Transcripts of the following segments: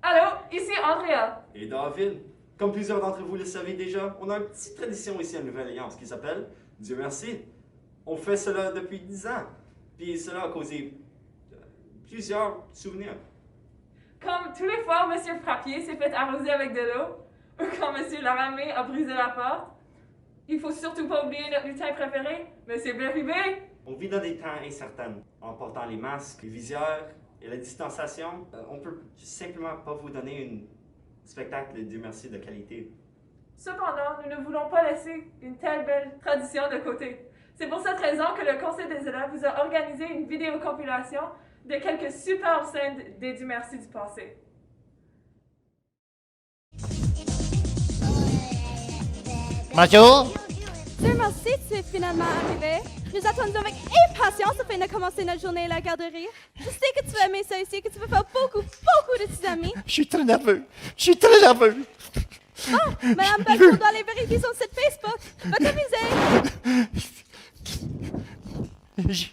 Allô, ici Andrea. Et David, comme plusieurs d'entre vous le savez déjà, on a une petite tradition ici à Nouvelle-Alliance qui s'appelle Dieu merci. On fait cela depuis 10 ans. Puis cela a causé plusieurs souvenirs. Comme tous les fois où M. Frappier s'est fait arroser avec de l'eau, ou quand M. Laramé a brisé la porte, il faut surtout pas oublier notre lutin préféré, M. Bérubé. On vit dans des temps incertains. En portant les masques, les visières et la distanciation, on peut simplement pas vous donner un spectacle Dieu merci de qualité. Cependant, nous ne voulons pas laisser une telle belle tradition de côté. C'est pour cette raison que le Conseil des élèves vous a organisé une vidéocompilation de quelques superbes scènes des Dieu merci du passé. Bonjour. Dieu merci, tu es finalement arrivé. Nous attendons avec impatience afin de commencer notre journée à la garderie. Je sais que tu vas aimer ça ici, que tu vas faire beaucoup de tes amis. Je suis très nerveux. Je suis très nerveux. Oh, Madame Belcourt doit aller vérifier son site Facebook. Va t'amuser.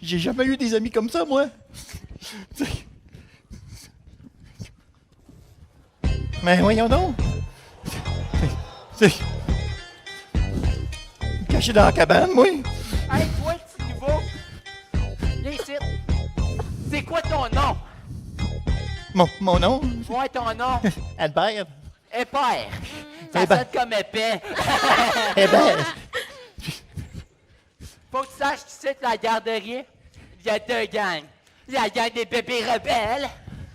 J'ai jamais eu des amis comme ça, moi. Mais voyons donc. Caché dans la cabane, moi. Hey, toi, petit nouveau! Viens ici! C'est quoi ton nom? Mon nom? Ouais, ton nom! Albert. Épère! Ça Eh ben. sonne comme épais! Eh ben, Faut que tu saches qu'ici, la garderie, il y a deux gangs. Il y a la gang des bébés rebelles,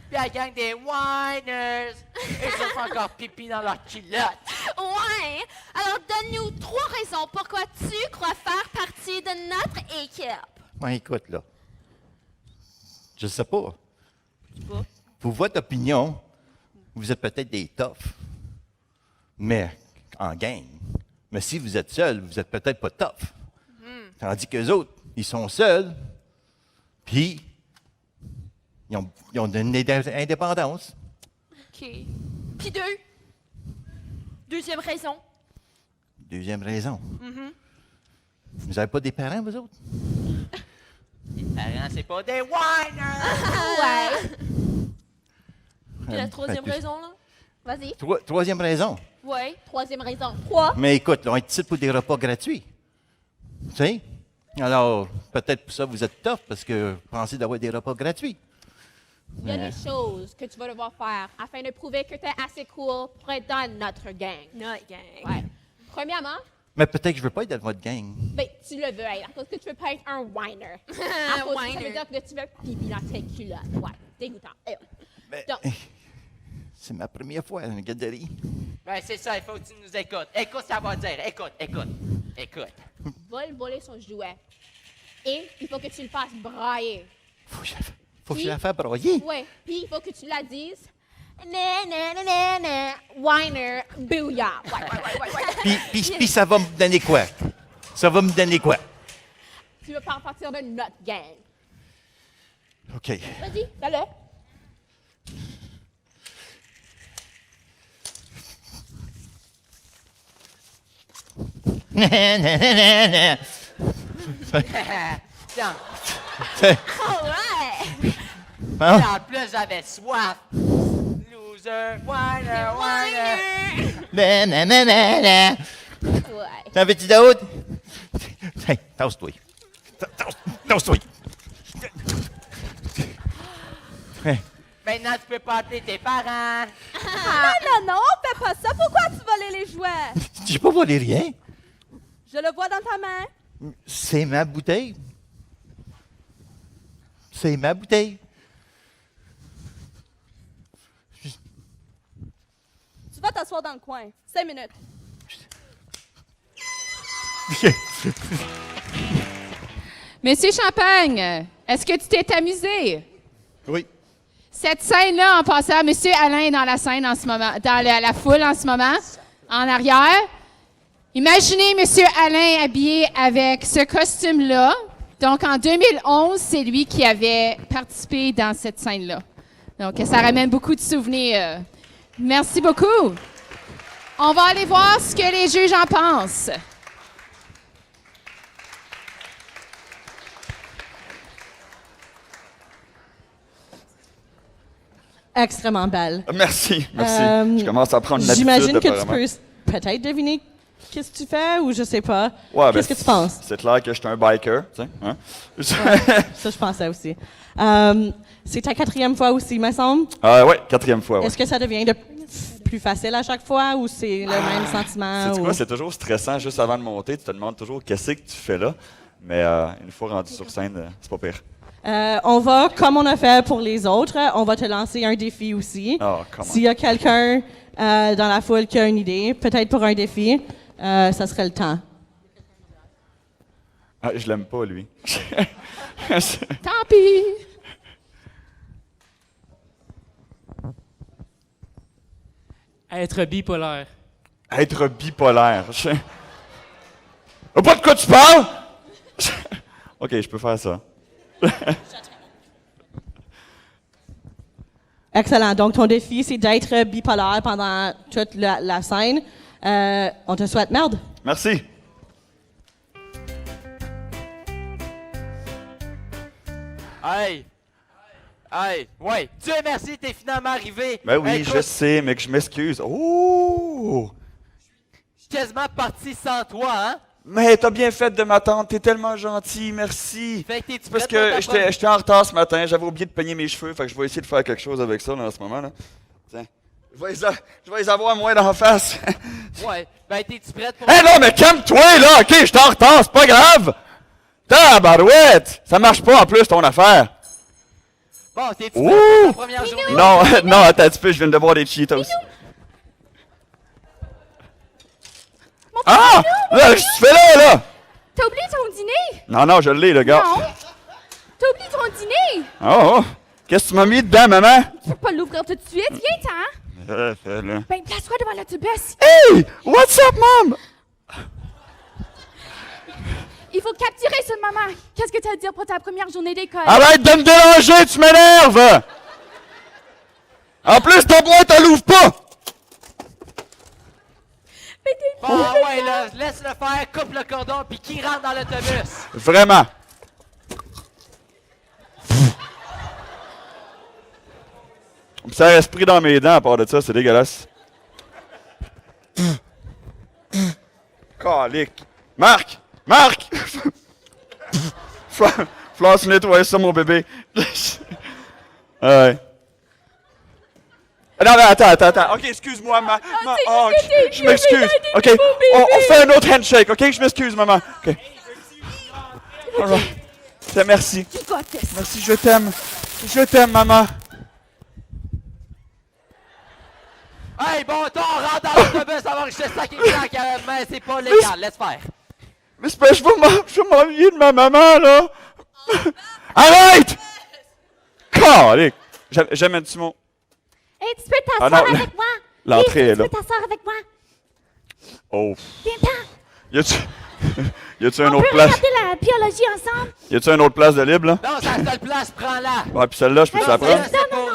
puis la gang des whiners. Et ils font encore pipi dans leur culotte. Ouais! Alors donne-nous 3 raisons pourquoi tu crois faire partie de notre équipe. ouais, écoute, là. Je sais pas. Pour votre opinion, vous êtes peut-être des toughs. Mais en gang. Mais si vous êtes seul, vous êtes peut-être pas tough. Tandis qu'eux autres, ils sont seuls, puis ils ont une indépendance. OK. Puis deuxième raison. Deuxième raison. Vous n'avez pas des parents, vous autres? Les parents, c'est pas des whiners! Ouais. Puis la Euh, troisième fait que- raison, là? Vas-y. Troisième raison. Ouais. Troisième raison. 3. Mais écoute, là, on est ici pour des repas gratuits. Tu sais? Alors, peut-être pour ça vous êtes tough, parce que vous pensez d'avoir des repas gratuits. Il y a des choses que tu vas devoir faire afin de prouver que tu es assez cool pour être dans notre gang. Notre gang. Ouais. Premièrement, Mais peut-être que je veux pas être dans votre gang. ben, tu le veux être parce que tu veux pas être un whiner. À cause que ça veut dire que tu veux pipi dans tes culottes. Ouais, dégoûtant. Mais, Donc- c'est ma première fois à une garderie. Ben, c'est ça, il faut que tu nous écoutes. Écoute, ça va dire. Écoute. Va le voler son jouet. Et il faut que tu le fasses brailler. Faut que je la fasse broyer. Ouais. Puis il faut que tu la dises. Na, whiner, booyah. Ouais. Puis ça va me donner quoi? Ça va me donner quoi? Tu veux faire partir de notre gang. OK. Vas-y, fais-le. Tiens, All right. Hein? en plus, j'avais soif. Loser, whiner. Nananana. Ouais. T'en veux-tu d'autres? Hey, tasse-toi. Tasse-toi. Hey, Maintenant, tu peux pas appeler tes parents. Non, fais pas ça. Pourquoi tu volais les jouets? j'ai pas volé rien. Je le vois dans ta main. C'est ma bouteille. C'est ma bouteille. Tu vas t'asseoir dans le coin. 5 minutes. Monsieur Champagne, est-ce que tu t'es amusé? Oui. Cette scène-là, en passant, Monsieur Alain dans la scène en ce moment, dans la foule en ce moment, en arrière. Imaginez Monsieur Alain habillé avec ce costume-là. Donc, en 2011, c'est lui qui avait participé dans cette scène-là. Donc, ça ramène beaucoup de souvenirs. Merci beaucoup. On va aller voir ce que les juges en pensent. extrêmement belle. Merci. Je commence à prendre l'habitude. J'imagine que tu apparemment. peux peut-être deviner qu'est-ce que tu fais ou je sais pas. Ouais, Qu'est-ce que tu penses? C'est clair que je suis un biker, tu sais. Hein? Ça, je pensais aussi. C'est ta 4e fois aussi, me semble. Ouais, 4e fois. Ouais. Est-ce que ça devient plus facile à chaque fois ou c'est le même sentiment? C'est ou- quoi? C'est toujours stressant juste avant de monter. Tu te demandes toujours qu'est-ce que tu fais là. Mais une fois rendu sur scène, c'est pas pire. On va, comme on a fait pour les autres, on va te lancer un défi aussi. Oh, comment? S'il y a quelqu'un dans la foule qui a une idée, peut-être pour un défi, ça serait le temps. Ah, je l'aime pas, lui. Tant pis. Être bipolaire. Être bipolaire. Pas de quoi tu parles? OK, je peux faire ça. Excellent. Donc, ton défi, c'est d'être bipolaire pendant toute la scène. On te souhaite merde. Merci. Ouais. Dieu merci, t'es finalement arrivé. Ben oui, Écoute, je sais, mais que je m'excuse. Oh! je suis quasiment parti sans toi, hein? Mais t'as bien fait de m'attendre, t'es tellement gentil, merci. Fait que t'es-tu Parce prête pour que ta j'étais en retard ce matin, j'avais oublié de peigner mes cheveux, fait que je vais essayer de faire quelque chose avec ça là, en ce moment. Là. Tiens, je vais les avoir moins d'en face. Ouais, ben t'es-tu prête pour... Hé non, mais calme-toi là, ok, j'étais en retard, c'est pas grave. Tabarouette, ça marche pas en plus ton affaire. Bon, t'es-tu prête pour ta première journée? Non, non, attends un petit peu, je viens de boire des Cheetos. Ah! Là, qu'est-ce que tu fais là? T'as oublié ton dîner? Non, je l'ai, le gars. Non. T'as oublié ton dîner? Oh! Qu'est-ce que tu m'as mis dedans, maman? Tu peux pas l'ouvrir tout de suite, viens-t'en. Fais-le. Ben, place-toi devant l'autobus. Hey! What's up, mom? Il faut capturer ce moment. Qu'est-ce que tu as à dire pour ta première journée d'école? Arrête de me déranger, tu m'énerves! En plus, ta boîte, elle l'ouvre pas! Bon, ouais, là, laisse-le faire, coupe le cordon, puis qui rentre dans l'autobus? Vraiment. Ça reste pris dans mes dents à part de ça, c'est dégueulasse. Calique. Marc! Flosse nettoyer ça, mon bébé. Ouais. Non, mais attends. OK, excuse-moi, oh, je m'excuse. OK, on fait un autre handshake, OK? Je m'excuse, maman. OK. All right. Merci. Merci, je t'aime. Je t'aime, maman. Hey, bon temps, rentre dans l'autobus avant que je te sac les sacs, mais c'est pas légal, laisse faire. Mais c'est pas, je vais m'ennuyer de ma maman, là. Arrête! Calique. J'aime-tu mon... Hey, tu peux t'asseoir avec moi. L'entrée est là. Tu peux t'asseoir avec moi. Oh. Viens-t'en. Y a-tu On une autre peut place? regarder la biologie ensemble. Y a-tu une autre place de libre, là? Non, c'est la seule place, prends-la. Ouais, puis celle-là, je peux-tu la prendre? C'est pour,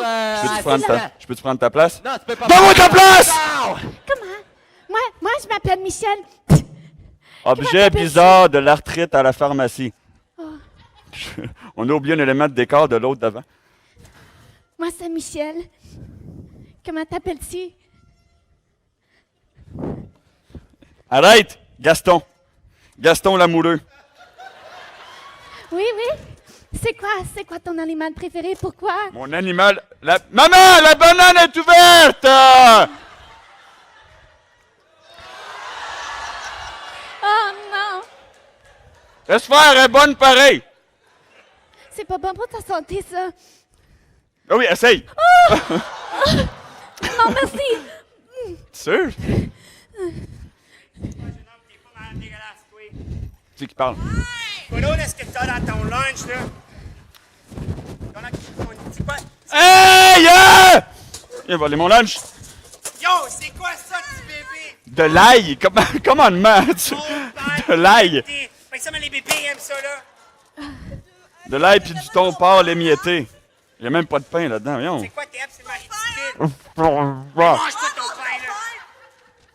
Je peux-tu prendre ta place? Non, tu peux pas. Donne-moi ta place! Non! Comment? Moi, je m'appelle Michel. Objet bizarre de l'arthrite à la pharmacie. On a oublié un élément de décor de l'autre d'avant. Moi, c'est Michel. Comment t'appelles-tu? Arrête! Gaston l'amoureux. Oui. C'est quoi ton animal préféré? Pourquoi? Mon animal... Maman, la banane est ouverte! Oh non! Laisse faire, elle est bonne pareil. C'est pas bon pour ta santé, ça. Ah oui, essaye. Non, merci. Sûr? C'est qui parle? Voilà, est-ce que t'as dans ton lunch, là? Hey! Il a volé mon lunch. Yo, c'est quoi ça, petit bébé? De l'ail? Commandement? De l'ail? Fait que ça, mais les bébés aiment ça, là. De l'ail puis du thon porc émietté. Il n'y a même pas de pain là-dedans, voyons. C'est quoi, t'es absolument ridicule? Mange Mange tout ton pain, là.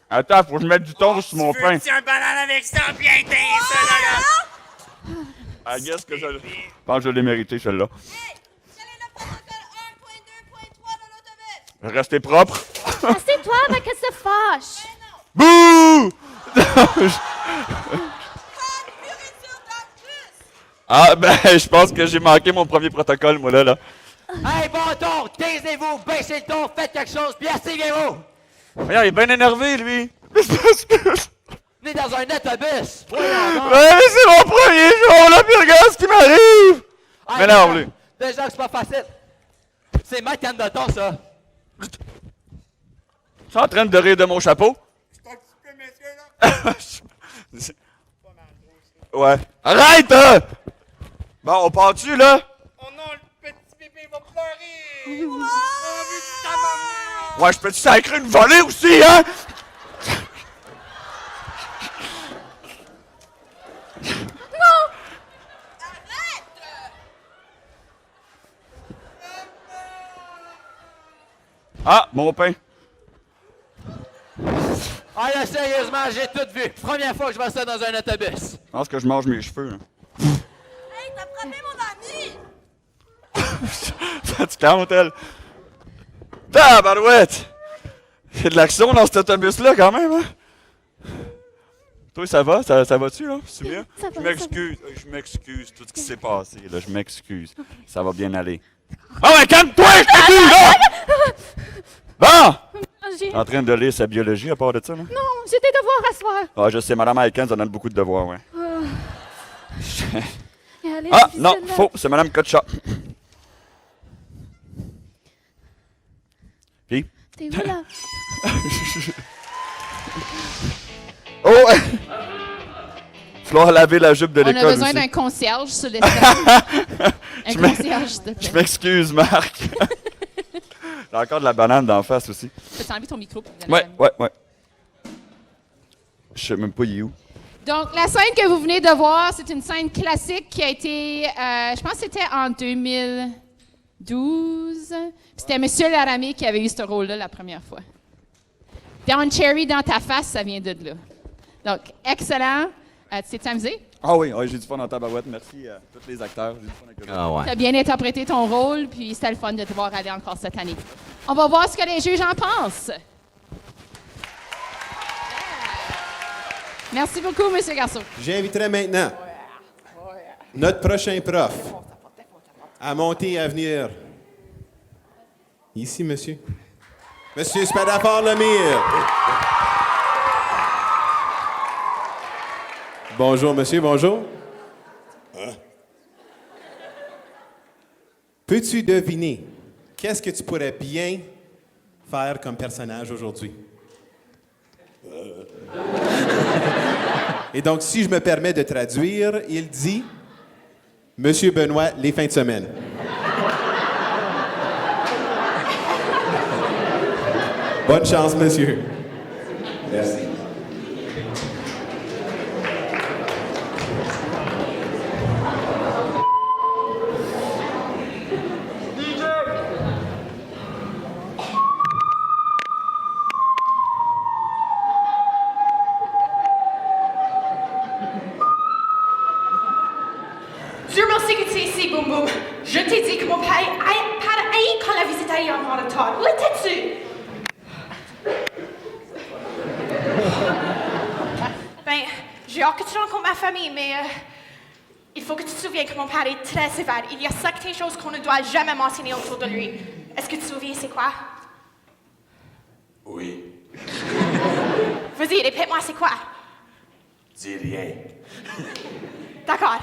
Attends, faut que je mette du thon sur mon pain. Tu un banane avec ça, bien teint, ça, là. I guess que je pense que je l'ai mérité, celle-là. Hey! Quel est le protocole 1.2.3 de l'autobus? Je vais rester propre. Assieds-toi avant qu'elle se fâche. Bouh! Ah, ben, je pense que j'ai manqué mon premier protocole, moi, là. Hey, bon ton, taisez-vous, baissez le ton, faites quelque chose, puis asseyez-vous! Voyons, il est bien énervé, lui. On est dans un autobus! Ouais, mais c'est mon premier jour, là, puis regarde ce qui m'arrive! Mais non, lui. Déjà que c'est pas facile. C'est ma canne de thon, ça. Tu es en train de rire de mon chapeau? C'est un petit peu, messieurs, là. Ouais. Arrête, hein! Bon, on part-tu, là? Oh non, le petit bébé va pleurer. Oh, vu ta maman. Ouais, je peux-tu sacrer une volée aussi, hein? Ah, mon pain. Ah là, sérieusement, j'ai tout vu. Première fois que je vois ça dans un autobus. Je pense que je mange mes cheveux, là. Hey, t'as frappé mon ami! Ça te calme, elle. Tabarouette! Il y a de l'action dans cet autobus-là, quand même, hein? Toi, ça va? Ça va-tu, là? C'est bien? Ça va, Je m'excuse. Je m'excuse, tout ce qui s'est passé, là. Je m'excuse. Ça va bien aller. Ah, mais calme-toi, je te dis, là! Bon! J'ai... En train de lire sa biologie, à part de ça, là? Non, j'ai des devoirs à soir. Ah, je sais, Mme Aikens en donne beaucoup de devoirs, ouais. Elle est Ah, difficile, non, là. faux, c'est Mme Kotcha. Puis? T'es où, là? Oh! Il va falloir laver la jupe de On l'école a besoin aussi. d'un concierge sur l'estrade. Un concierge, s'il te plaît. Je m'excuse, Marc. J'ai encore de la banane d'en face aussi. Peux-tu enlever ton micro? Ouais. Je sais même pas il est où. Donc, la scène que vous venez de voir, c'est une scène classique qui a été, je pense que c'était en 2012. C'était M. Laramie qui avait eu ce rôle-là la première fois. Down Cherry dans ta face, ça vient de là. Donc, excellent. Tu t'es amusé? Ah oui, j'ai du fun dans ta barouette. Merci à tous les acteurs. J'ai du fun avec eux. Ah ouais. Tu as bien interprété ton rôle, puis c'était le fun de te voir aller encore cette année. On va voir ce que les juges en pensent. Merci beaucoup, M. Garceau. J'inviterai maintenant notre prochain prof à monter et à venir. Ici, monsieur. Monsieur Spadafort-Lemire. Bonjour, monsieur, bonjour. Peux-tu deviner qu'est-ce que tu pourrais bien faire comme personnage aujourd'hui? Et donc, si je me permets de traduire, il dit « Monsieur Benoît, les fins de semaine ». Bonne chance, monsieur. Merci. Dieu merci que tu es ici, Boum Boum. Je t'ai dit que mon père haït quand la visite aille en retard. Où étais-tu? Ben, j'ai hâte que tu rencontres ma famille, mais il faut que tu te souviennes que mon père est très sévère. Il y a certaines choses qu'on ne doit jamais mentionner autour de lui. Est-ce que tu te souviens c'est quoi? Oui. Vas-y, répète-moi c'est quoi? Dis rien. D'accord.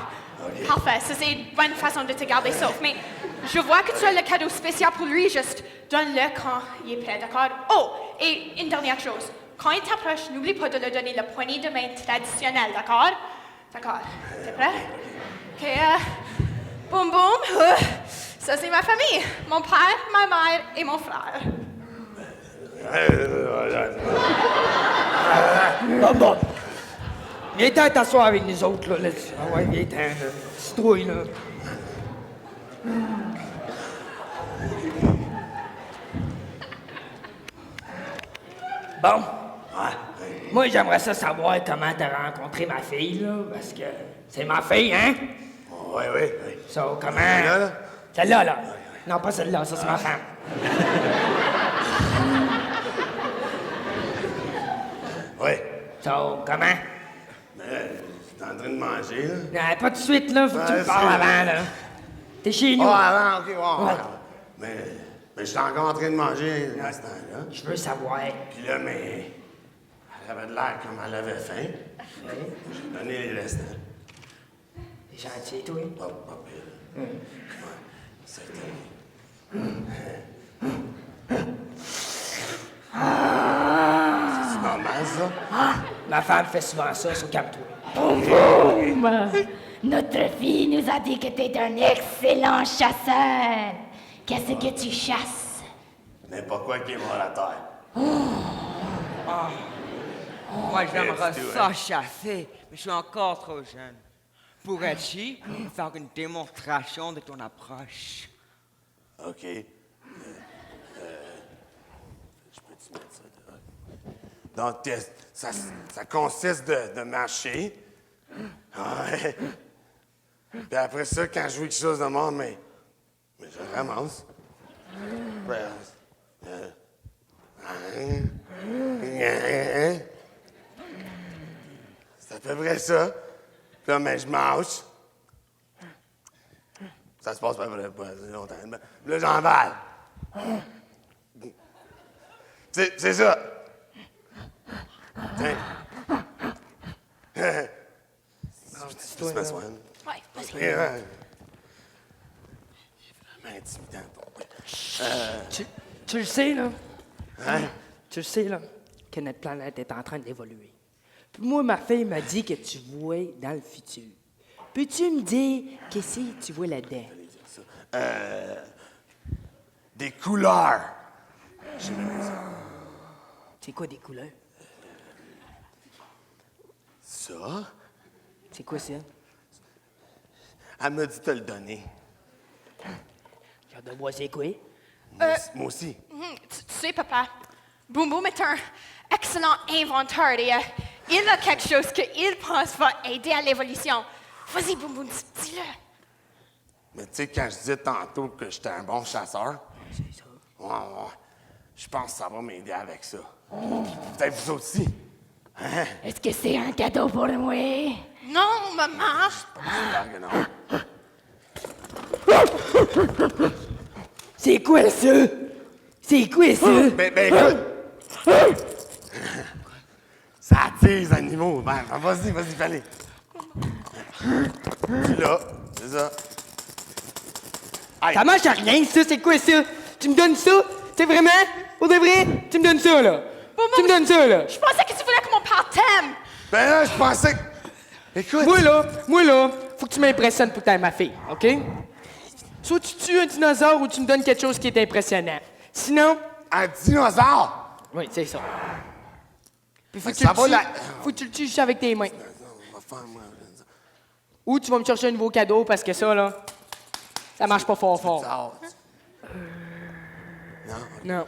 Ok. Parfait, ça c'est une bonne façon de te garder sauf. Mais je vois que tu as le cadeau spécial pour lui, juste donne-le quand il est prêt, d'accord? Oh, et une dernière chose. Quand il t'approche, n'oublie pas de lui donner la poignée de main traditionnelle, d'accord? D'accord. T'es prêt? Ok, boum boum. Ça c'est ma famille. Mon père, ma mère et mon frère. Bon. Viens-t'en t'asseoir avec nous autres, là. Ah ouais, viens-t'en, là. Citrouille, là. Bon. Moi, j'aimerais ça savoir comment t'as rencontré ma fille, là, parce que c'est ma fille, hein? Oui. So, comment... Celle-là, là? Celle-là, là. Non, pas celle-là, ça, c'est ma femme. So, comment? J'étais en train de manger, là. Non, pas tout de suite, là. Faut que tu me parles avant, là. T'es chez nous. Ah, avant, OK, Ouais. Mais j'étais encore en train de manger à ce temps-là. Je veux savoir. Puis là, mais... Elle avait de l'air comme elle avait faim. J'ai donné les restants. T'es gentil, toi. Pas pire. Ouais, c'était... C'est normal, ça? Ma femme fait souvent ça, so calme-toi. Notre fille nous a dit que t'es un excellent chasseur. Qu'est-ce que tu chasses? N'importe quoi qui est mort à terre. Moi, j'aimerais Let's do ça it. chasser, mais je suis encore trop jeune. Pourrais-tu faire une démonstration de ton approche? OK. Je peux-tu mettre ça dehors? Donc, ça consiste de marcher. Ouais. Puis après ça, quand je vois quelque chose de mort, mais je le ramasse. C'est à peu près ça. Puis là, mais je mange. Ça se passe pas longtemps. Là, j'emballe. C'est ça. Tiens. Tu m'assois. Ouais, vas-y. Il est vraiment intimidant, ton Tu le sais, là. Hein? Tu le sais, là, que notre planète est en train d'évoluer. Puis moi, ma fille m'a dit que tu vois dans le futur. Peux-tu me dire qu'est-ce que tu vois là-dedans? Des couleurs. J'ai même ça. C'est quoi des couleurs? Ça? C'est quoi ça? Elle m'a dit de te le donner. J'ai hâte de voir c'est quoi? Moi aussi. Tu sais, papa, Boom Boom est un excellent inventeur et il a quelque chose qu'il pense va aider à l'évolution. Vas-y, Boom Boom, dis-le. Mais tu sais, quand je disais tantôt que j'étais un bon chasseur, c'est ça. Ouais, je pense que ça va m'aider avec ça. Peut-être vous aussi. Hein? Est-ce que c'est un cadeau pour moi? Non, maman. J'espère que non. C'est quoi ça? C'est quoi ça? Ben écoute! Ça attire les animaux. Ben, vas-y, fallait. Puis là, c'est ça. Aïe. Ça marche à rien, ça, c'est quoi ça? Tu me donnes ça? C'est vraiment? Pour de vrai? Tu me donnes ça, là? Tu me donnes ça, là? Je pensais que tu voulais que mon père t'aime. Ben là, je pensais que... Écoute... Moi là, faut que tu m'impressionnes pour que t'aies ma fille, OK? Soit tu tues un dinosaure ou tu me donnes quelque chose qui est impressionnant. Sinon... Un dinosaure? Oui, c'est ça. Puis faut que Ça va, là... faut que tu le tues juste avec tes mains. Ou tu vas me chercher un nouveau cadeau parce que ça, là, ça marche pas fort. Non.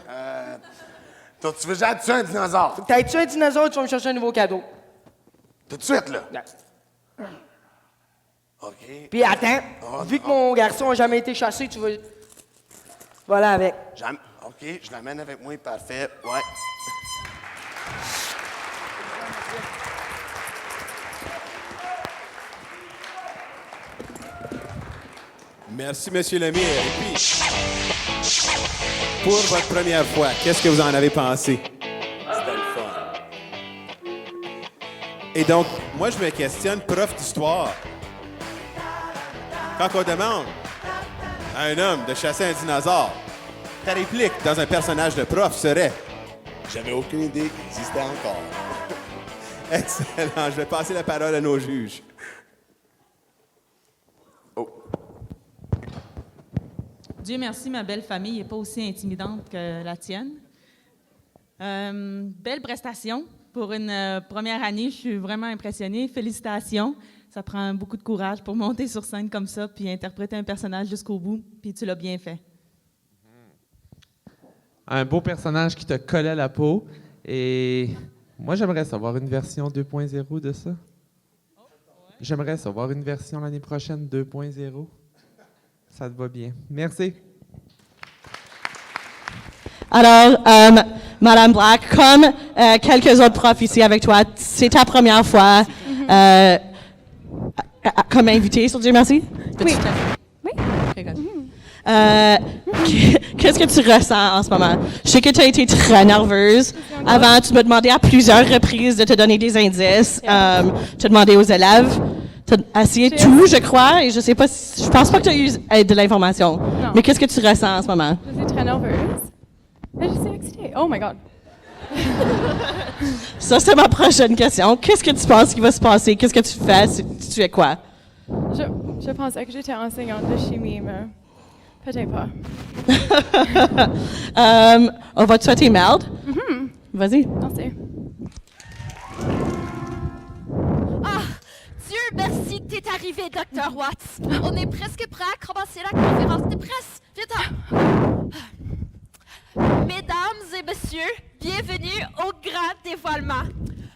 Toi, tu veux déjà tuer un dinosaure? T'as tué un dinosaure, tu vas me chercher un nouveau cadeau. Tout de suite, là? Ouais. OK. Puis attends, vu que mon garçon a jamais été chassé, tu vas... Voilà avec. OK, je l'amène avec moi, parfait. Ouais. Merci, Monsieur Lemire. Et puis, pour votre première fois, qu'est-ce que vous en avez pensé? C'était le fun. Et donc, moi, je me questionne, prof d'histoire. Quand on demande à un homme de chasser un dinosaure, ta réplique dans un personnage de prof serait... J'avais aucune idée qu'il existait encore. Excellent. Je vais passer la parole à nos juges. Dieu merci, ma belle famille n'est pas aussi intimidante que la tienne. Belle prestation. Pour une première année, je suis vraiment impressionnée. Félicitations. Ça prend beaucoup de courage pour monter sur scène comme ça puis interpréter un personnage jusqu'au bout. Puis tu l'as bien fait. Un beau personnage qui te collait la peau. Et moi, j'aimerais savoir une version 2.0 de ça. J'aimerais savoir une version l'année prochaine 2.0. Ça te va bien. Merci. Alors, Madame Black, comme quelques autres profs ici avec toi, c'est ta première fois comme invitée sur Dieu merci? Oui. Okay, good. Qu'est-ce que tu ressens en ce moment? Je sais que tu as été très nerveuse. Avant, tu m'as demandé à plusieurs reprises de te donner des indices. Tu as demandé aux élèves. Tu as essayé tout, je crois, et je pense pas que tu as eu de l'information. Mais qu'est-ce que tu ressens en ce moment? Je suis très nerveuse. Mais je suis excitée. Oh my God. Ça, c'est ma prochaine question. Qu'est-ce que tu penses qui va se passer? Qu'est-ce que tu fais? Tu es quoi? Je pensais que j'étais enseignante de chimie, mais peut-être pas. On va te souhaiter merde. Vas-y. Merci. Ah, Dieu merci que t'es arrivé, Dr. Watts. On est presque prêt à commencer la conférence de presse. Viens-t'en. Mesdames et messieurs, bienvenue au grand dévoilement.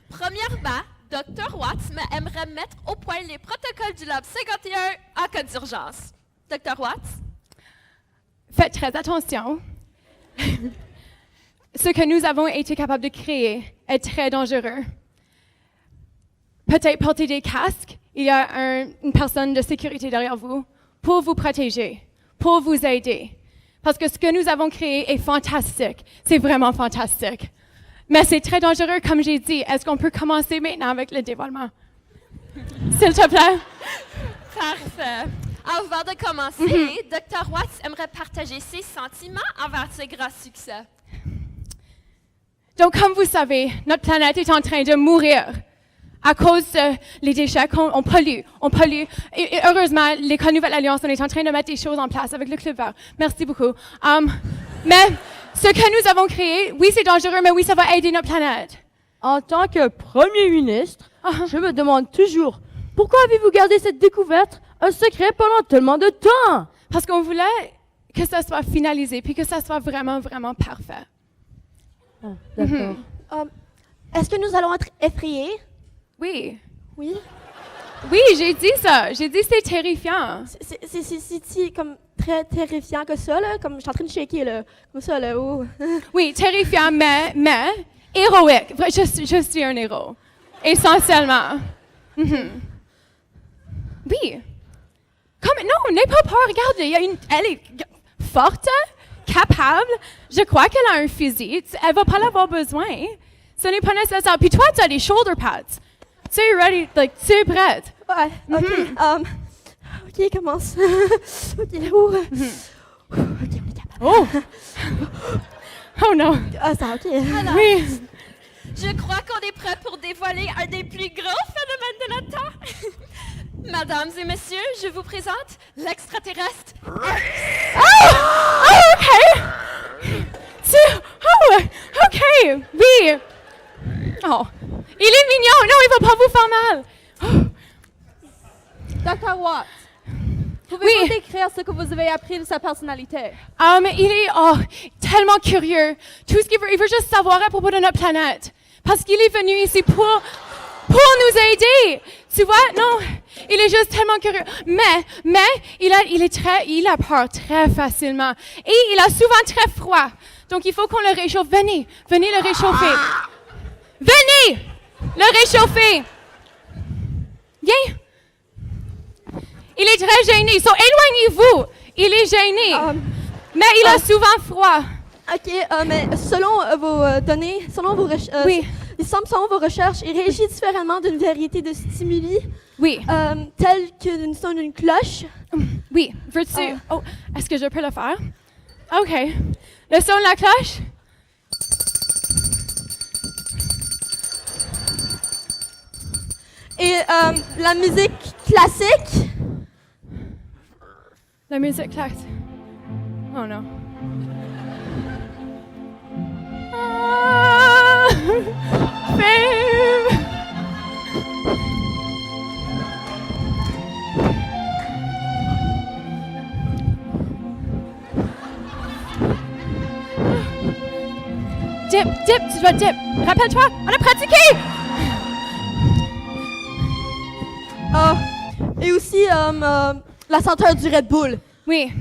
Premièrement, Dr. Watts aimerait mettre au point les protocoles du Lab 51 en cas d'urgence. Dr. Watts? Faites très attention. Ce que nous avons été capables de créer est très dangereux. Peut-être porter des casques. Il y a une personne de sécurité derrière vous pour vous protéger, pour vous aider. Parce que ce que nous avons créé est fantastique. C'est vraiment fantastique. Mais c'est très dangereux, comme j'ai dit. Est-ce qu'on peut commencer maintenant avec le dévoilement? S'il te plaît. Parfait. Avant de commencer, Dr. Watts aimerait partager ses sentiments envers ce grand succès. Donc, comme vous savez, notre planète est en train de mourir à cause des déchets. On pollue. Et heureusement, l'École Nouvelle Alliance, on est en train de mettre des choses en place avec le Club Vert. Merci beaucoup. Mais ce que nous avons créé, oui, c'est dangereux, mais oui, ça va aider notre planète. En tant que Premier ministre, je me demande toujours, pourquoi avez-vous gardé cette découverte un secret pendant tellement de temps? Parce qu'on voulait que ça soit finalisé, puis que ça soit vraiment, vraiment parfait. D'accord. Est-ce que nous allons être effrayés? Oui. Oui? Oui, j'ai dit ça. J'ai dit c'est terrifiant. C'est comme très terrifiant que ça, là? Comme je suis en train de shaker, là. Comme ça, là. Oh. Oui, terrifiant, mais héroïque. Je suis un héros. Essentiellement. Oui. Non, n'aie pas peur. Regarde, elle est forte, capable. Je crois qu'elle a un fusil. Elle va pas l'avoir besoin. Ce n'est pas nécessaire. Puis toi, tu as des shoulder pads. Tu es ready, tu es prête. Ouais, OK. OK, commence. OK, OK, on est capable. Oh! Oh non! Ah, ça, OK. Alors, oui. Je crois qu'on est prêt pour dévoiler un des plus grands phénomènes de notre temps. Mesdames et messieurs, je vous présente l'extraterrestre. OK! OK, oui. Oh, il est mignon. Non, il va pas vous faire mal. Dr. Watts, pouvez-vous décrire ce que vous avez appris de sa personnalité? Il est tellement curieux. Tout ce qu'il veut, il veut juste savoir à propos de notre planète. Parce qu'il est venu ici pour nous aider. Tu vois, non, il est juste tellement curieux. Mais il a peur très facilement. Et il a souvent très froid. Donc il faut qu'on le réchauffe. Venez le réchauffer. Venez le réchauffer. Viens. Il est très gêné. So, éloignez-vous. Il est gêné. Mais il a souvent froid. OK, mais selon vos données, selon vos recherches, il semble, selon vos recherches, il réagit différemment d'une variété de stimuli. Oui. Tels que le son d'une cloche. Oui. Veux-tu... est-ce que je peux le faire? OK. Le son de la cloche? Et la musique classique? La musique classique. Oh non. Dip, tu dois dip. Rappelle-toi, on a pratiqué! Et aussi la senteur du Red Bull. Oui.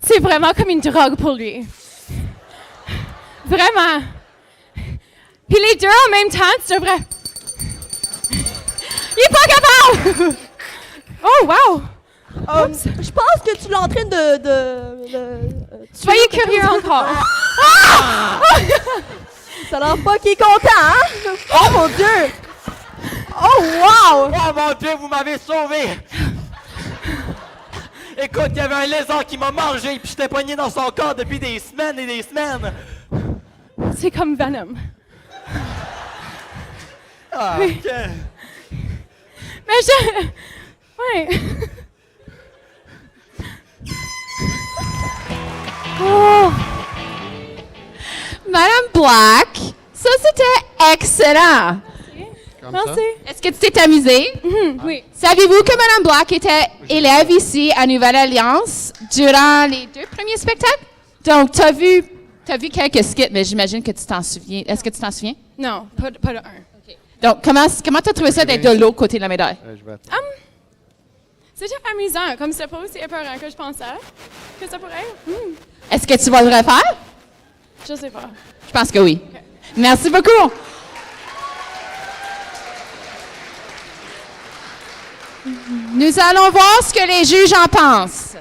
C'est vraiment comme une drogue pour lui. Vraiment. Puis les deux en même temps, tu devrais... Il est pas capable! Oh, wow! Je pense que tu l'es en train Soyez curieux encore. Ça a l'air pas qu'il est content, hein? Oh mon Dieu! Oh wow! Oh mon Dieu, vous m'avez sauvé! Écoute, il y avait un lézard qui m'a mangé, puis j'étais poigné dans son corps depuis des semaines et des semaines. C'est comme Venom. Ah, Oui. ok. Mais je... Ouais. Oh. Madame Black, ça c'était excellent. Merci. Est-ce que tu t'es amusée? Oui. Saviez-vous que Madame Black était élève ici à Nouvelle Alliance durant les 2 premiers spectacles? Donc, t'as vu quelques skits, mais j'imagine que tu t'en souviens. Est-ce que tu t'en souviens? Non, pas de un. Donc, comment t'as trouvé ça d'être de l'autre côté de la médaille? C'était amusant, comme c'est pas aussi épeurant que je pensais que ça pourrait. Est-ce que tu vas le refaire? Je sais pas. Je pense que oui. Merci beaucoup. Nous allons voir ce que les juges en pensent.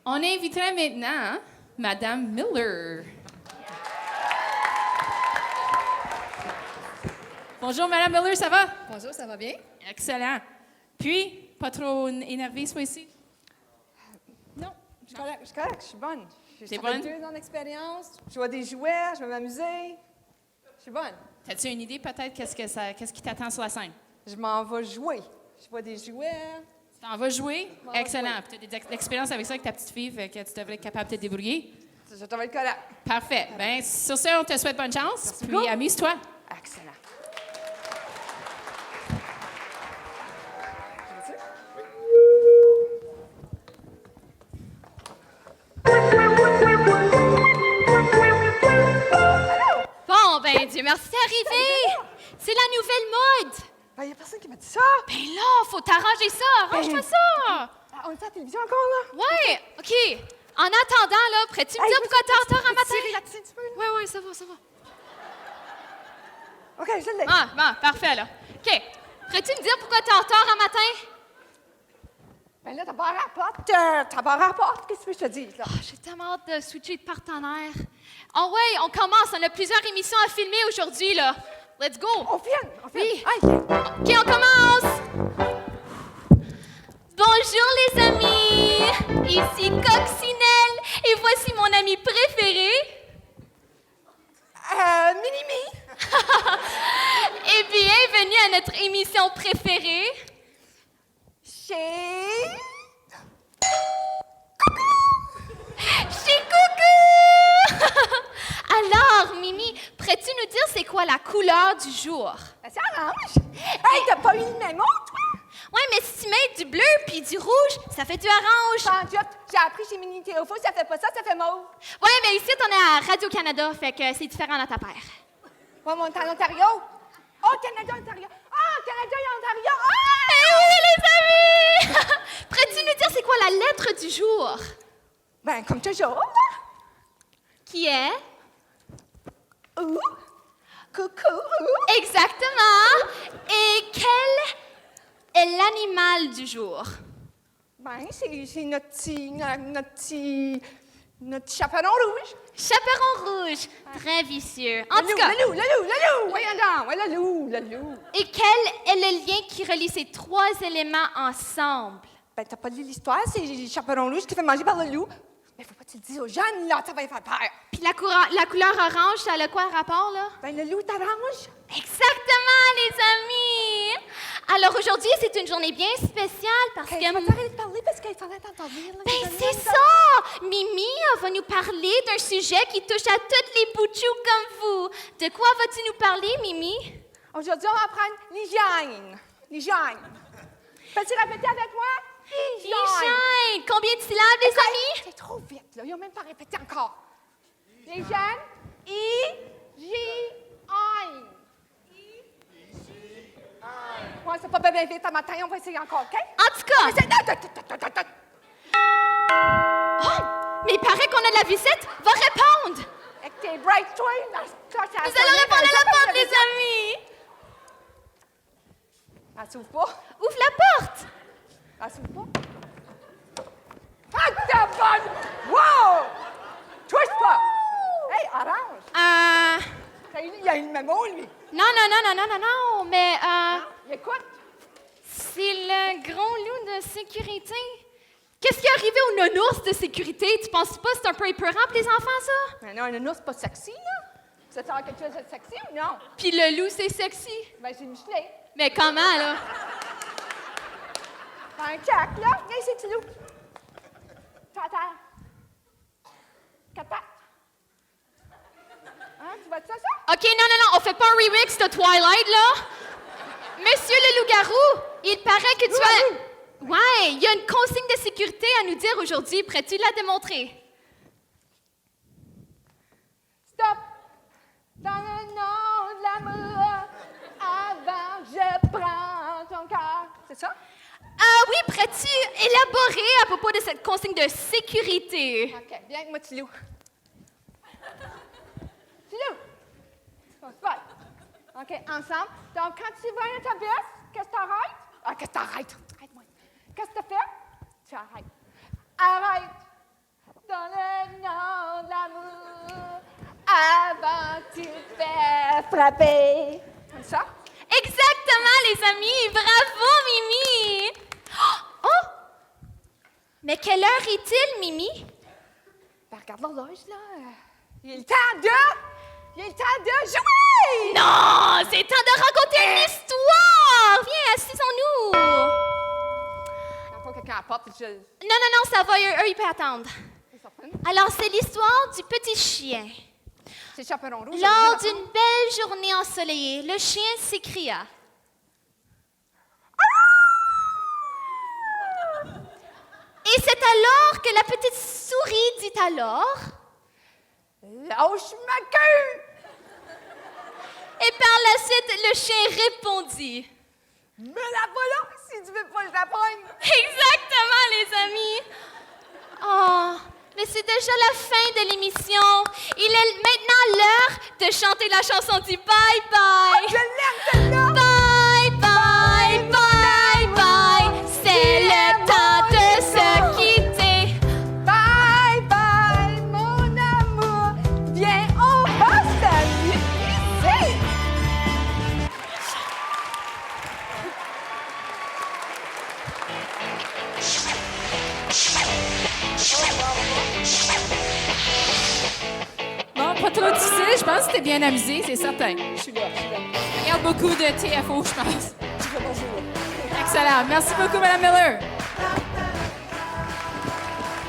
On inviterait maintenant Madame Miller. Bonjour, Madame Miller, ça va? Bonjour, ça va bien? Excellent. Puis, pas trop énervée, ce fois-ci? Non, je suis correcte, je suis bonne. T'es J'ai bonne? 2 ans d'expérience, je vois des jouets, je vais m'amuser. Je suis bonne. As-tu une idée peut-être qu'est-ce qui t'attend sur la scène? Je m'en vais jouer. Je vois des jouets. Tu t'en vas jouer? m'en vais Excellent. jouer. Puis tu as de l'expérience avec ça avec ta petite fille, fait que tu devrais être capable de te débrouiller. Je devrais être correct. Parfait. Bien, sur ce, on te souhaite bonne chance. Merci Puis beaucoup. amuse-toi. Excellent. Bon, ben, Dieu merci, c'est arrivé! C'est la nouvelle mode! Ben, y a personne qui m'a dit ça! Ben là, faut t'arranger ça! Arrange-toi ça! On est à la télévision encore, là? Ouais, OK. En attendant, là, pourrais-tu me dire pourquoi t'es en retard un matin? Tirer là-dessus un petit peu, là? Ouais, ça va, ça va. OK, je l'ai. Ah, bon, parfait, là. OK. Pourrais-tu me dire pourquoi t'es en retard un matin? Ben là, t'as barré la porte. T'as barré la porte. Qu'est-ce que je te dis, là? J'ai tellement hâte de switcher de partenaire. Oh ouais, on commence. On a plusieurs émissions à filmer aujourd'hui, là. Let's go. On filme. Oui. OK, on commence. Bonjour, les amis. Ici Coccinelle. Et voici mon ami préféré. Minimi. Et bienvenue à notre émission préférée. Chez Coucou! Alors, Mimi, pourrais-tu nous dire c'est quoi la couleur du jour? Ben, c'est orange. Hey, t'as pas eu le mémo, toi? Ouais, mais si tu mets du bleu puis du rouge, ça fait du orange. J'ai appris chez Mini Théophile, ça fait pas ça, ça fait mauve. Ouais, mais ici, on est à Radio-Canada, fait que c'est différent dans ta paire. Ouais, mais on est en Ontario. Oh, Canada, Ontario. Ah, Canada et Ontario. Ah! Eh oui, les amis! Pourrais-tu nous dire c'est quoi la lettre du jour? Ben, comme toujours. Qui est? Coucou. Exactement. Et quel est l'animal du jour? Ben, c'est notre petit chaperon rouge. Chaperon rouge. Très vicieux. En tout cas. Le loup. Voyons donc. Ouais, le loup. Et quel est le lien qui relie ces 3 éléments ensemble? Ben, t'as pas lu l'histoire, c'est le chaperon rouge qui fait manger par le loup. Mais faut pas que tu le dises aux jeunes, là, ça va les faire peur. Puis la couleur orange, ça a quoi rapport, là? Ben, le loup t'arrange. Exactement, les amis! Alors aujourd'hui, c'est une journée bien spéciale parce que... Je vais t'arrêter de parler parce qu'elle s'en est entendue. Ben, c'est ça! Mimi va nous parler d'un sujet qui touche à toutes les boutchous comme vous. De quoi vas-tu nous parler, Mimi? Aujourd'hui, on va apprendre l'hygiène. Peux-tu répéter avec moi? Hygiène! Combien de syllabes, les amis? C'est trop vite, là. Ils n'ont même pas répété encore. L'hygiène. Hygiène. Ouais, c'est pas bien vite à matin, on va essayer encore, OK? En tout cas... Oh, mais il paraît qu'on a de la visite. Va répondre. Avec tes bright toi, Nous allons répondre à la porte, les amis. Elle s'ouvre pas. Ouvre la porte. Elle s'ouvre pas. Ah, ta bonne! Wow! Touche pas! Hey, Orange! Il y a une mémo, lui. Non, mais... Il écoute. C'est le gros loup de sécurité. Qu'est-ce qui est arrivé au nounours de sécurité? Tu penses pas que c'est un peu épeurant pour les enfants, ça? Mais non, un nounours, c'est pas sexy, là. Tu sais quelque chose de sexy ou non? Puis le loup, c'est sexy. Ben, c'est musclé. Mais comment, là? Un cac, là. Viens ici, petit loup. Tata. 4 pattes. Hein, tu vois ça? OK, non, on fait pas un remix de Twilight, là. Monsieur le loup-garou, il paraît que tu as... Ouais, il y a une consigne de sécurité à nous dire aujourd'hui. Prêt-tu la démontrer? Stop! Dans le nom de l'amour, avant je prends ton cœur. C'est ça? Ah oui, prêt-tu élaborer à propos de cette consigne de sécurité? OK, viens avec moi, petit loup. Petit loup! On se bat. OK, ensemble. Donc, quand tu vois un autobus, qu'est-ce que t'arrêtes? Ah, qu'est-ce que t'arrêtes? Arrête-moi. Qu'est-ce que tu fais? Tu arrêtes. Arrête! Dans le nom de l'amour, avant que tu te fais frapper. Comme ça? Exactement, les amis! Bravo, Mimi! Oh! Mais quelle heure est-il, Mimi? Ben, regarde l'horloge, là. Il est le temps de jouer! Non! C'est temps de raconter une histoire! Viens, assisons-nous! Il faut que quelqu'un apporte. Non, ça va, eux, ils peuvent attendre. Alors, c'est l'histoire du petit chien. C'est chaperon rouge. Lors d'une belle journée ensoleillée, le chien s'écria. Et c'est alors que la petite souris dit alors... Lâche ma queue! Et par la suite, le chien répondit. Me la voilà si tu veux pas le apprendre! Exactement, les amis! Oh, mais c'est déjà la fin de l'émission. Il est maintenant l'heure de chanter la chanson du bye-bye. Je l'aime, celle-là! Bye, bye, bye, bye. C'est le temps de se quitter. Bye, bye, mon amour. Viens, on va s'amuser. Bon, pas trop difficile. Je pense que t'es bien amusé, c'est certain. Je suis là. Regarde beaucoup de TFO, je pense. Excellent. Merci beaucoup, Mme Miller.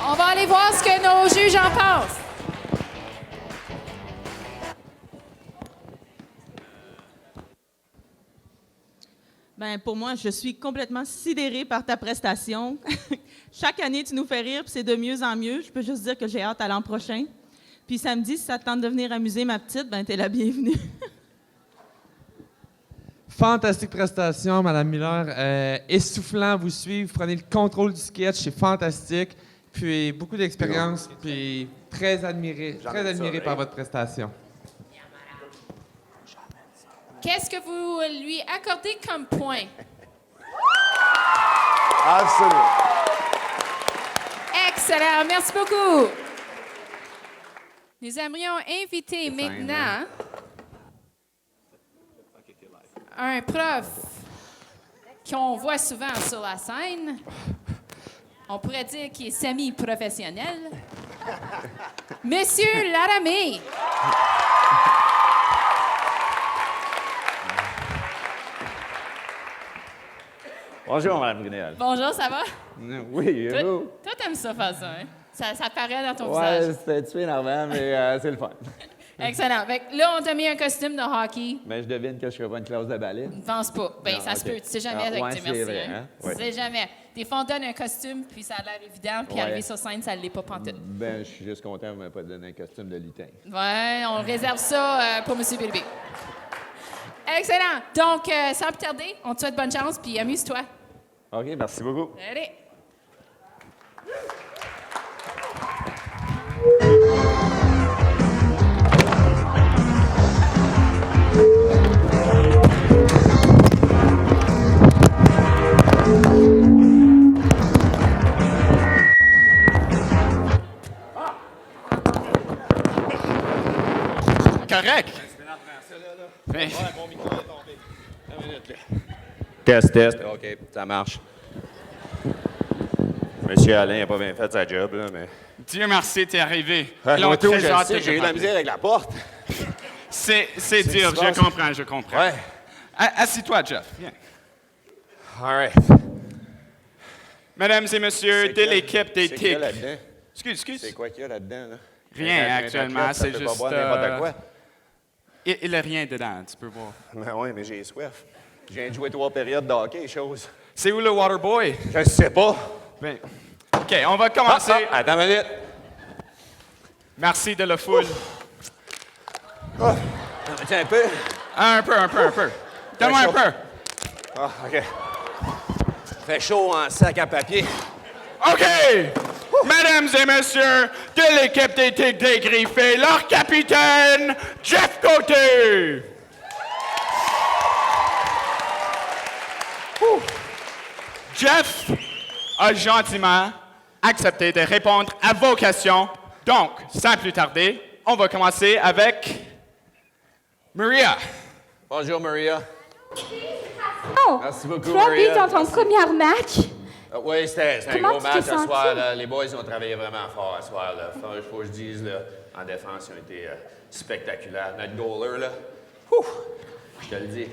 On va aller voir ce que nos juges en pensent. Ben, pour moi, je suis complètement sidérée par ta prestation. Chaque année, tu nous fais rire, puis c'est de mieux en mieux. Je peux juste dire que j'ai hâte à l'an prochain. Puis samedi, si ça te tente de venir amuser ma petite, ben t'es la bienvenue. Fantastique prestation, Madame Miller. Essoufflant à vous suivre. Vous prenez le contrôle du sketch, c'est fantastique. Puis beaucoup d'expérience, puis très admiré par votre prestation. Qu'est-ce que vous lui accordez comme point? Absolument. Excellent. Merci beaucoup. Nous aimerions inviter maintenant un prof qu'on voit souvent sur la scène. On pourrait dire qu'il est semi-professionnel. Monsieur Laramé. Bonjour, Mme Brunel. Bonjour, ça va? Oui, et vous? Toi, t'aimes ça faire ça, hein? Ça paraît dans ton Ouais, visage. c'est un petit peu énervant, mais c'est le fun. Excellent. Fait que là, on t'a mis un costume de hockey. Mais je devine que je ne ferai pas une classe de ballet. Je pense pas. Ben, Non, ça se ok. peut. Tu sais jamais Ah, avec ouais, tes c'est merci. vrai, Hein? hein? Tu Ouais. sais jamais. Des fois, on donne un costume, puis ça a l'air évident, puis Ouais. arriver sur scène, ça ne l'est pas pantoute. Ben, je suis juste content de ne pas donner un costume de lutin. Ouais, on réserve ça pour M. Bilby. Excellent. Donc, sans plus tarder, on te souhaite bonne chance, puis amuse-toi. OK, merci beaucoup. Allez. Correct. Mais... Test. OK, ça marche. Monsieur Alain n'a pas bien fait sa job, là, mais... Dieu merci, t'es arrivé. Moi, tout, Très hâte de j'ai eu de la te misère avec la porte. C'est dur, je comprends. Ouais. Assis-toi, Jeff. Viens. All right. Mesdames et messieurs de l'équipe des C'est qu'il y a TIC. là-dedans? Excuse. C'est quoi qu'il y a là-dedans, là? Rien actuellement, ça c'est peut juste... pas boire n'importe quoi. Il n'y a rien dedans, tu peux voir. Ben oui, mais j'ai soif. Je viens de jouer 3 périodes de hockey, chose. C'est où le Waterboy? Je sais pas. Ben, OK, on va commencer. Attends une minute. Merci de la foule. Tiens, un peu. Un peu. Donne-moi un peu. Ah, OK. Fait chaud en sac à papier. OK! Mesdames et messieurs de l'équipe des TIC dégriffés, leur capitaine, Jeff Côté! Jeff a gentiment accepté de répondre à vos questions. Donc, sans plus tarder, on va commencer avec Maria. Bonjour, Maria. Oh, Merci beaucoup, tu vas Maria. bien dans ton premier match? Oui, c'était un Comment gros tu match t'es ce senti? soir. Les boys ont travaillé vraiment fort ce soir. Là. Faut que je dise, là, en défense, ils ont été spectaculaires. Notre goaler, là, je te le dis,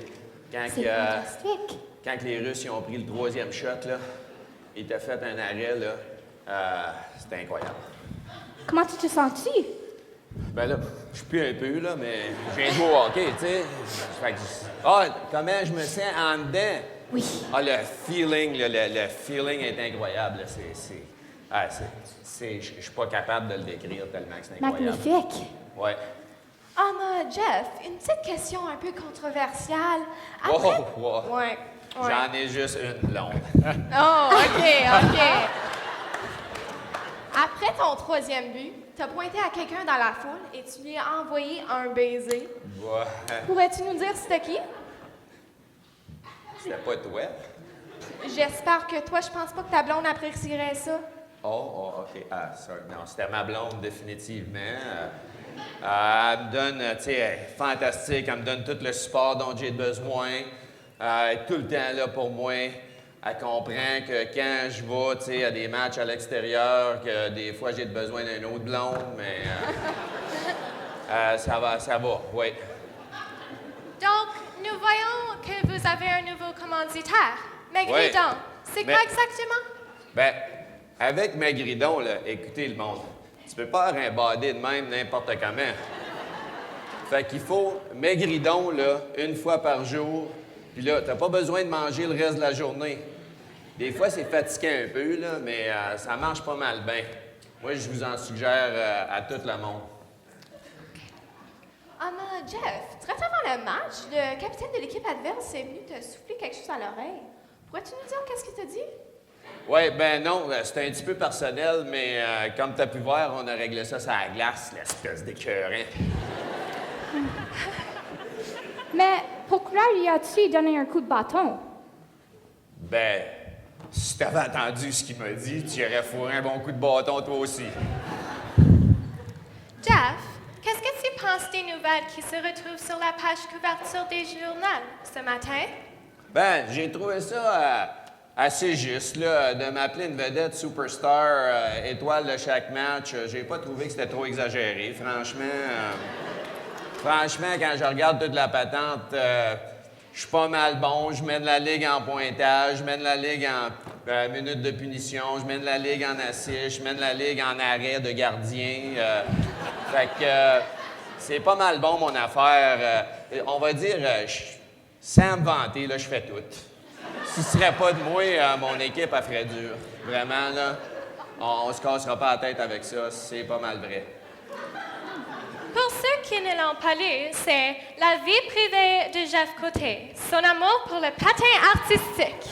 quand les Russes ils ont pris le 3e shot, là, il t'a fait un arrêt, là, c'était incroyable. Comment tu t'es senti? Ben là, je suis plus un peu, là, mais je viens de jouer au hockey, tu sais. Fait que- comment je me sens en dedans? Oui. Le feeling, le feeling est incroyable. Je suis pas capable de le décrire tellement que c'est incroyable. Magnifique. Ouais. Jeff, une petite question un peu controversiale. Wow. Ouais. J'en ai juste une blonde. Oh, OK. Après ton 3e but, t'as pointé à quelqu'un dans la foule et tu lui as envoyé un baiser. Ouais. Pourrais-tu nous dire c'était qui? C'était pas toi? J'espère que toi, je pense pas que ta blonde apprécierait ça. OK. Ah, sorry. Non, c'était ma blonde, définitivement. Elle me donne, tu sais, elle est fantastique. Elle me donne tout le support dont j'ai besoin. Elle est tout le temps là pour moi. Elle comprend que quand je vais, tu sais, à des matchs à l'extérieur, que des fois j'ai besoin d'un autre blonde, mais ça va, oui. Donc, nous voyons que vous avez un nouveau commanditaire, Maigridon. C'est quoi exactement? Ben, avec Maigridon, là, écoutez le monde, tu peux pas avoir un body de même n'importe comment. Fait qu'il faut Maigridon, là, une fois par jour, puis là, t'as pas besoin de manger le reste de la journée. Des fois, c'est fatigant un peu, là, mais ça marche pas mal bien. Moi, je vous en suggère à tout le monde. Jeff, très avant le match, le capitaine de l'équipe adverse est venu te souffler quelque chose à l'oreille. Pourrais-tu nous dire qu'est-ce qu'il t'a dit? Oui, ben non, c'était un petit peu personnel, mais comme tu as pu voir, on a réglé ça sur la glace, l'espèce d'écœurant. Mais pourquoi lui as-tu donné un coup de bâton? Ben, si t'avais entendu ce qu'il m'a dit, tu aurais fourré un bon coup de bâton toi aussi. Jeff, qu'est-ce que tu penses des nouvelles qui se retrouvent sur la page couverture des journaux ce matin? Ben, j'ai trouvé ça assez juste, là, de m'appeler une vedette superstar, étoile de chaque match. J'ai pas trouvé que c'était trop exagéré, franchement. Franchement, quand je regarde toute la patente, je suis pas mal bon. Je mène la ligue en pointage, je mène la ligue en minutes de punition, je mène la ligue en assist, je mène la ligue en arrêt de gardien. Fait que c'est pas mal bon, mon affaire. On va dire, sans me vanter, là, je fais tout. Si ce serait pas de moi, mon équipe, elle ferait dur. Vraiment, là, on se cassera pas la tête avec ça. C'est pas mal vrai. Pour ceux qui ne l'ont pas lu, c'est La vie privée de Jeff Côté, son amour pour le patin artistique.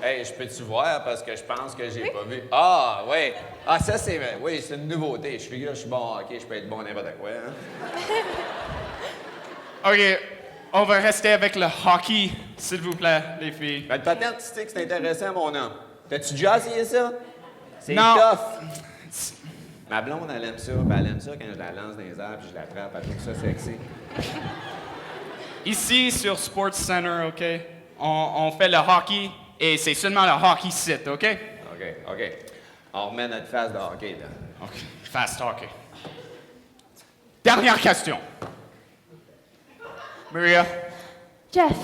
Hey, je peux-tu voir parce que je pense que j'ai pas vu. Ah, oui. Ah, ça, c'est. Oui, c'est une nouveauté. Je figure que je suis bon au hockey, je peux être bon n'importe quoi. Hein? OK, on va rester avec le hockey, s'il vous plaît, les filles. Ben, le patin artistique, c'est intéressant, mon homme. T'as-tu déjà essayé ça? C'est Non. tough. Ma blonde, elle aime ça. Ben, elle aime ça quand je la lance dans les airs puis je l'attrape. Elle trouve ça sexy. Ici, sur Sports Center, OK, on fait le hockey et c'est seulement le hockey site, OK? OK. On remet notre face de hockey, là. OK, fast hockey. Dernière question. Maria? Jeff,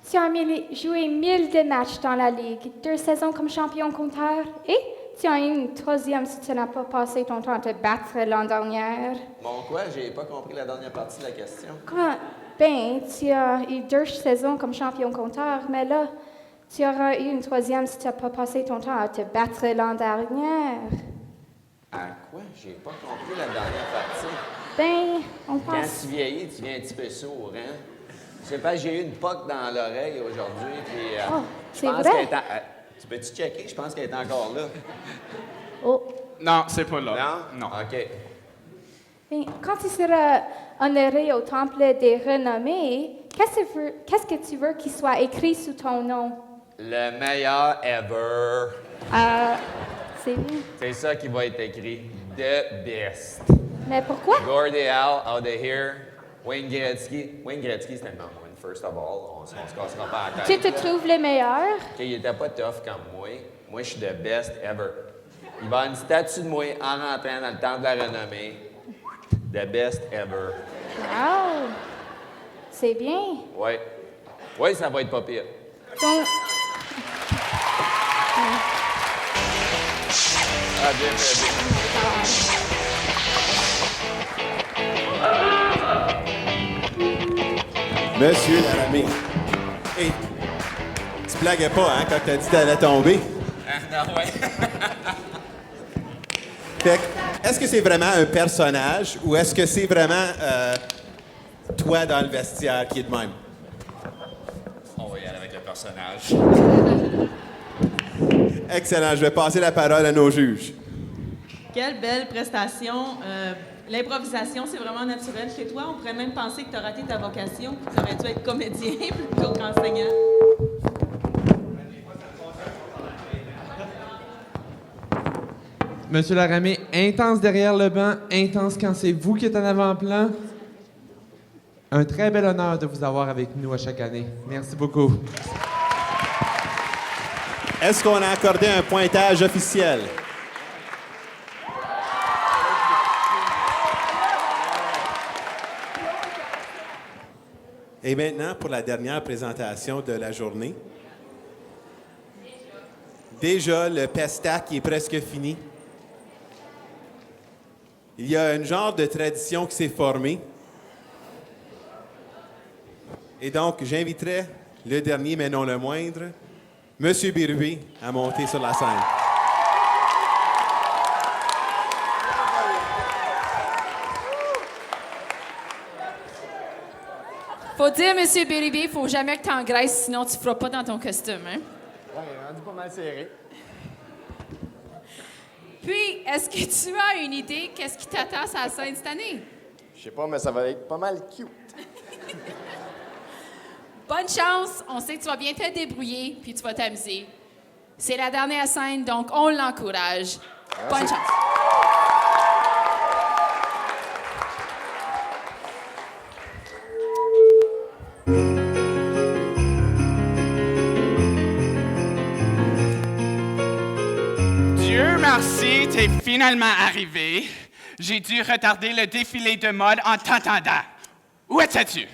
tu as joué 1000 de matchs dans la Ligue, 2 saisons comme champion compteur, et tu as eu une 3e si tu n'as pas passé ton temps à te battre l'an dernier. Bon, quoi? J'ai pas compris la dernière partie de la question. Quoi? Ben, tu as eu 2 saisons comme champion compteur, mais là, tu auras eu une 3e si tu n'as pas passé ton temps à te battre l'an dernier. À quoi? J'ai pas compris la dernière partie. Ben, on Quand pense... tu vieillis, tu viens un petit peu sourd, hein? Je sais pas, j'ai eu une poque dans l'oreille aujourd'hui, puis... Oh, je c'est pense vrai? qu'elle est tu peux-tu checker? Je pense qu'elle est encore là. Oh. Non, c'est pas là. Non? OK. Ben, quand tu seras honoré au Temple des Renommées, qu'est-ce que tu veux qu'il soit écrit sous ton nom? Le meilleur ever. C'est bien. C'est ça qui va être écrit. The best. Mais pourquoi? Gordie Howe, out of here. Wayne Gretzky. Wayne Gretzky, c'était le number one, first of all. On se cassera pas la Tu tête. te trouves le meilleur? Il était pas tough comme moi. Moi, je suis the best ever. Il va y avoir une statue de moi en rentrant dans le temple de la renommée. The best ever. Wow! C'est bien. Oui. Oui, ça va être pas pire. Donc... Ah, bien fait, Monsieur Laramie. Hey, tu blaguais pas, hein, quand t'as dit t'allais tomber? Non, ouais. Fait que, est-ce que c'est vraiment un personnage ou est-ce que c'est vraiment toi dans le vestiaire qui est de même? On va y aller avec le personnage. Excellent. Je vais passer la parole à nos juges. Quelle belle prestation. L'improvisation, c'est vraiment naturel chez toi. On pourrait même penser que tu as raté ta vocation, que tu aurais dû être comédien plutôt qu'enseignant. Monsieur Laramé, intense derrière le banc, intense quand c'est vous qui êtes en avant-plan. Un très bel honneur de vous avoir avec nous à chaque année. Merci beaucoup. Est-ce qu'on a accordé un pointage officiel? Et maintenant, pour la dernière présentation de la journée. Déjà, le pestac est presque fini. Il y a un genre de tradition qui s'est formée. Et donc, j'inviterai le dernier, mais non le moindre, M. Bérubé, à monter sur la scène. Faut dire, M. Bérubé, faut jamais que tu engraisses, sinon tu feras pas dans ton costume, hein? Ouais, rendu pas mal serré. Puis, est-ce que tu as une idée qu'est-ce qui t'attend à la scène cette année? Je sais pas, mais ça va être pas mal cute. Bonne chance, on sait que tu vas bien te débrouiller, puis tu vas t'amuser. C'est la dernière scène, donc on l'encourage. Bonne chance. Dieu merci, t'es finalement arrivé. J'ai dû retarder le défilé de mode en t'entendant. Où étais-tu?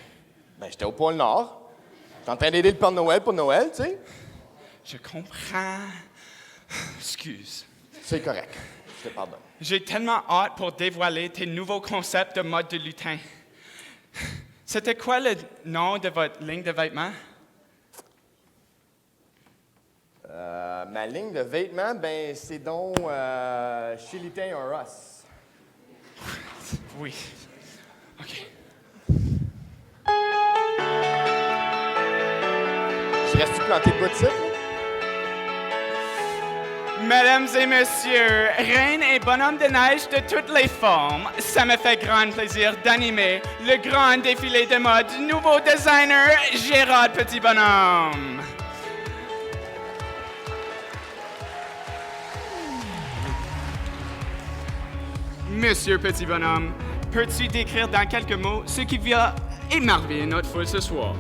Ben, j'étais au pôle Nord. J'étais en train d'aider le Père Noël pour Noël, tu sais. Je comprends. Excuse. C'est correct. Je te pardonne. J'ai tellement hâte pour dévoiler tes nouveaux concepts de mode de lutin. C'était quoi le nom de votre ligne de vêtements? Ma ligne de vêtements, ben, c'est donc chez Lutin or Us. Oui. OK. Je reste-tu planté de bout de ça? Mesdames et messieurs, reine et bonhomme de neige de toutes les formes, ça me fait grand plaisir d'animer le grand défilé de mode du nouveau designer Gérard Petit Bonhomme. Monsieur Petit Bonhomme, peux-tu décrire dans quelques mots ce qui vient émerveiller notre foule ce soir?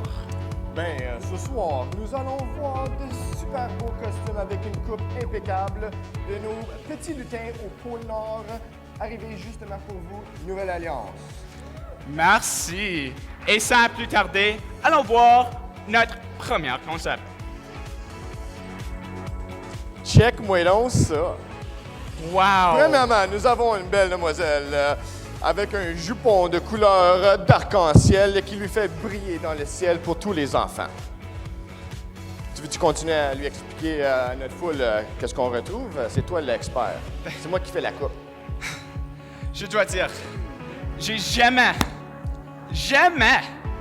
Ben, ce soir, nous allons voir de super beaux costumes avec une coupe impeccable de nos petits lutins au pôle Nord, arrivés justement pour vous, Nouvelle Alliance. Merci. Et sans plus tarder, allons voir notre premier concept. Check-moi donc ça. Wow! Premièrement, nous avons une belle demoiselle avec un jupon de couleur d'arc-en-ciel qui lui fait briller dans le ciel pour tous les enfants. Tu veux-tu continuer à lui expliquer à notre foule qu'est-ce qu'on retrouve? C'est toi l'expert. C'est moi qui fais la coupe. Je dois dire, j'ai jamais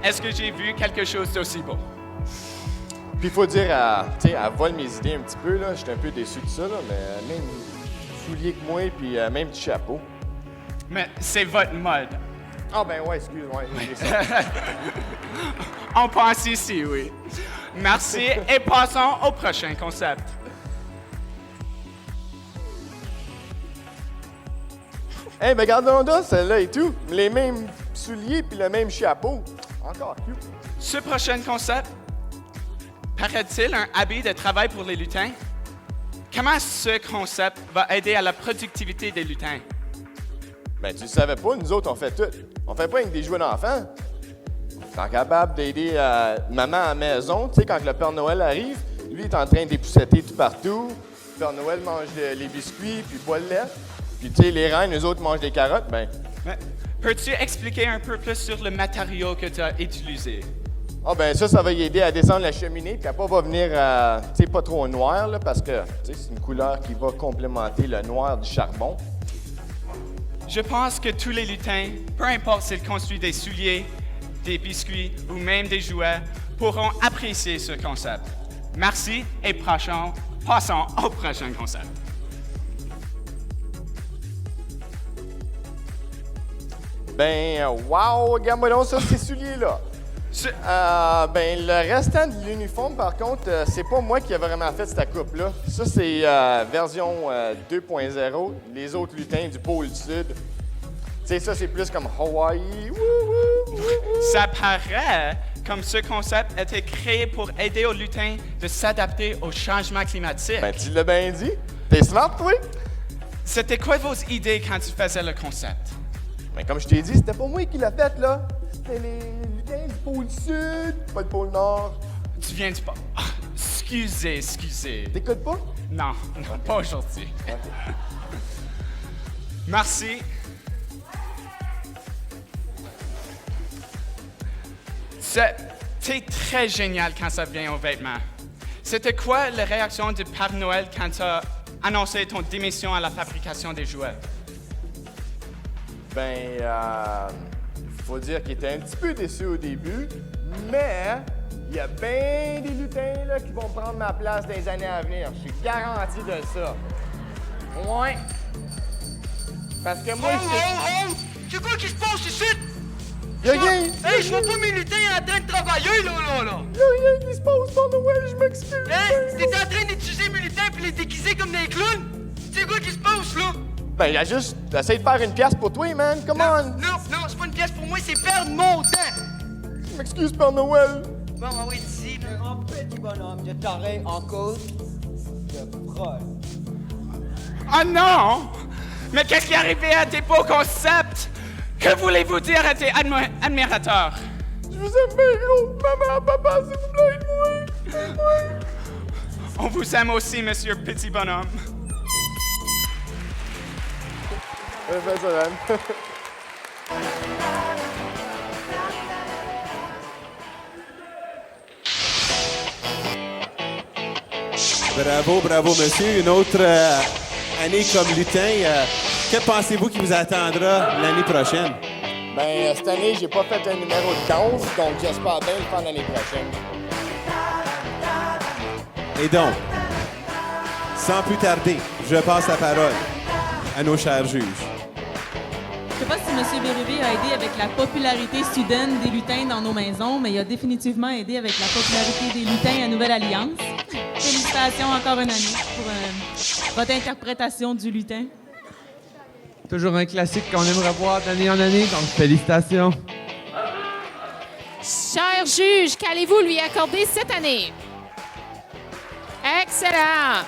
est-ce que j'ai vu quelque chose d'aussi beau. Puis il faut dire, tu sais, elle vole mes idées un petit peu, là. J'étais un peu déçu de ça, là, mais même souliers que moi, puis même du chapeau. Mais c'est votre mode. Ah ben ouais, excuse-moi. Ça. On pense ici, oui. Merci et passons au prochain concept. Hey, mais regardons là, celle-là et tout. Les mêmes souliers puis le même chapeau. Encore cute. Ce prochain concept, paraît-il un habit de travail pour les lutins? Comment ce concept va aider à la productivité des lutins? Ben, tu le savais pas, nous autres, on fait tout. On fait pas avec des jouets d'enfants. On est capable d'aider maman à la maison. Tu sais, quand le Père Noël arrive, lui, il est en train de dépousseter tout partout. Le Père Noël mange les biscuits, puis boit le lait. Puis, tu sais, les reines, nous autres, mangent des carottes. Ben. Mais peux-tu expliquer un peu plus sur le matériau que tu as utilisé? Ah, ben ça va y aider à descendre la cheminée, puis à pas venir, tu sais, pas trop noir, là, parce que, tu sais, c'est une couleur qui va complémenter le noir du charbon. Je pense que tous les lutins, peu importe s'ils construisent des souliers, des biscuits ou même des jouets, pourront apprécier ce concept. Merci et passons au prochain concept. Ben, wow! Regarde-moi donc ça, ces souliers-là. Ben, le restant de l'uniforme, par contre, c'est pas moi qui ai vraiment fait cette coupe-là. Ça, c'est version 2.0, les autres lutins du pôle sud. Tu sais, ça, c'est plus comme Hawaii. Ça paraît comme ce concept a été créé pour aider aux lutins de s'adapter au changement climatique. Ben, tu l'as bien dit. T'es smart, toi? C'était quoi vos idées quand tu faisais le concept? Ben, comme je t'ai dit, c'était pas moi qui l'a fait, là. C'était les lutins du pôle sud, pas le pôle nord. Tu viens du pôle... Oh, excusez. T'écoutes pas? Non, pas aujourd'hui. Okay. Merci. C'était très génial quand ça vient aux vêtements. C'était quoi la réaction du Père Noël quand tu as annoncé ton démission à la fabrication des jouets? Ben, faut dire qu'il était un petit peu déçu au début, mais il y a bien des lutins là, qui vont prendre ma place dans les années à venir. Je suis garanti de ça. Ouais. Parce que moi, C'est quoi qui se passe ici? Y'a rien! Hey, je vois pas mes lutins en train de travailler, là! Y'a rien qui se passe, Père Noël, je m'excuse! Hein? T'es en train d'utiliser mes lutins puis les déguiser comme des clowns? C'est quoi qui se passe, là? Ben, il a juste... Essaye de faire une pièce pour toi, man! Come on! Non, c'est pas une pièce pour moi, c'est perdre mon temps! Je m'excuse, Père Noël! Bon, on va ici, là. Un petit bonhomme de taré en cause de preuve. Oh non! Mais qu'est-ce qui est arrivé à tes beaux concepts? Que voulez-vous dire à tes admirateurs? Je vous aime bien gros! Maman, papa, s'il vous plaît, aide-moi! On vous aime aussi, monsieur Petit Bonhomme. Bravo, bravo, monsieur. Une autre année comme lutin. Que pensez-vous qui vous attendra l'année prochaine? Ben, cette année, j'ai pas fait un numéro de danse, donc j'espère bien le faire l'année prochaine. Et donc, sans plus tarder, je passe la parole à nos chers juges. Je ne sais pas si M. Bérubé a aidé avec la popularité soudaine des lutins dans nos maisons, mais il a définitivement aidé avec la popularité des lutins à Nouvelle Alliance. Félicitations encore une année pour votre interprétation du lutin. Toujours un classique qu'on aimerait voir d'année en année, donc félicitations. Cher juge, qu'allez-vous lui accorder cette année? Excellent!